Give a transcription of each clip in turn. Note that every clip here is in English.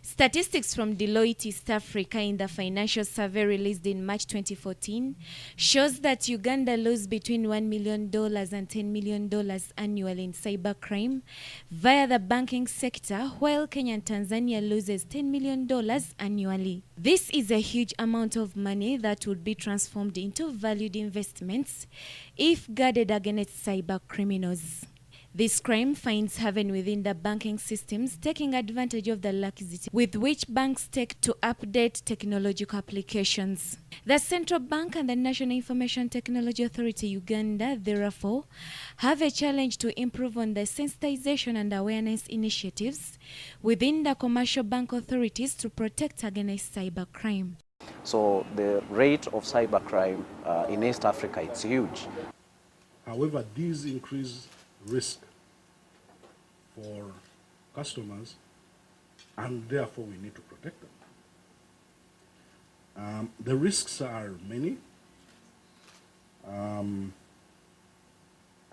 Statistics from Deloitte East Africa in the financial survey released in March 2014 shows that Uganda loses between $1 million and $10 million annually in cybercrime via the banking sector, while Kenya and Tanzania loses $10 million annually. This is a huge amount of money that would be transformed into valued investments if guarded against cyber criminals. This crime finds haven within the banking systems, taking advantage of the laxity with which banks take to update technological applications. The Central Bank and the National Information Technology Authority Uganda, therefore, have a challenge to improve on the sensitization and awareness initiatives within the commercial bank authorities to protect against cybercrime. So the rate of cybercrime in East Africa, it's huge. However, these increase risk for customers, and therefore we need to protect them. The risks are many, and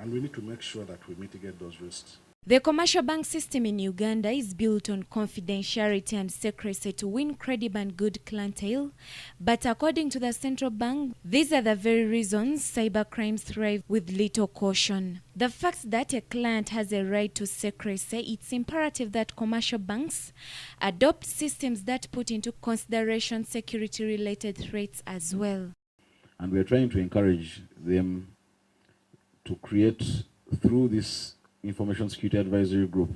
we need to make sure that we mitigate those risks. The commercial bank system in Uganda is built on confidentiality and secrecy to win credible and good clientele, but according to the central bank, these are the very reasons cybercrimes thrive with little caution. The fact that a client has a right to secrecy, it's imperative that commercial banks adopt systems that put into consideration security-related threats as well. And we're trying to encourage them to create, through this Information Security Advisory Group,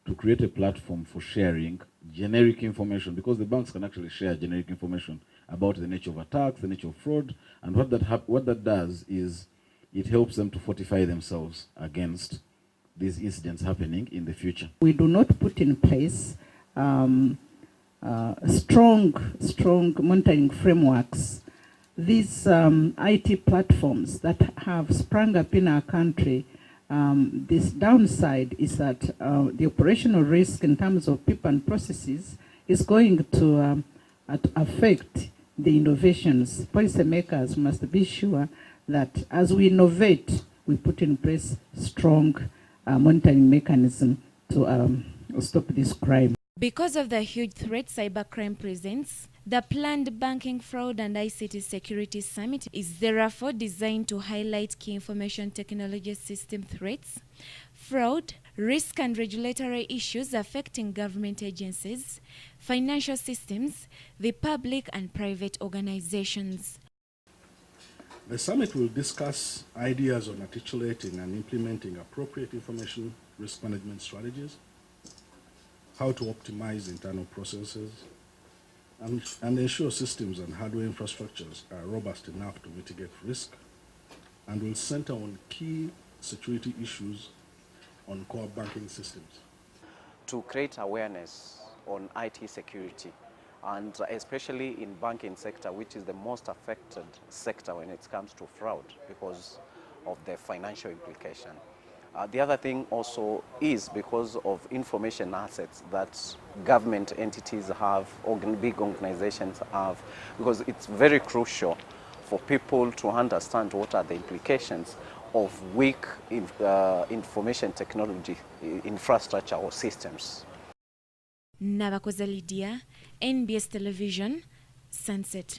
to create a platform for sharing generic information, because the banks can actually share generic information about the nature of attacks, the nature of fraud, and what that does is it helps them to fortify themselves against these incidents happening in the future. We do not put in place strong monitoring frameworks. These IT platforms that have sprung up in our country, this downside is that the operational risk in terms of people and processes is going to affect the innovations. Policymakers must be sure that as we innovate, we put in place strong monitoring mechanism to stop this crime. Because of the huge threat cybercrime presents, the planned Banking Fraud and ICT Security Summit is therefore designed to highlight key information technology system threats, fraud, risk and regulatory issues affecting government agencies, financial systems, the public and private organizations. The summit will discuss ideas on articulating and implementing appropriate information risk management strategies, how to optimize internal processes, and ensure systems and hardware infrastructures are robust enough to mitigate risk, and will center on key security issues on core banking systems. To create awareness on IT security, and especially in banking sector, which is the most affected sector when it comes to fraud because of the financial implication. The other thing also is because of information assets that government entities have, big organizations have, because it's very crucial for people to understand what are the implications of weak information technology infrastructure or systems. Nabakoza Lydia, NBS Television, Sunset.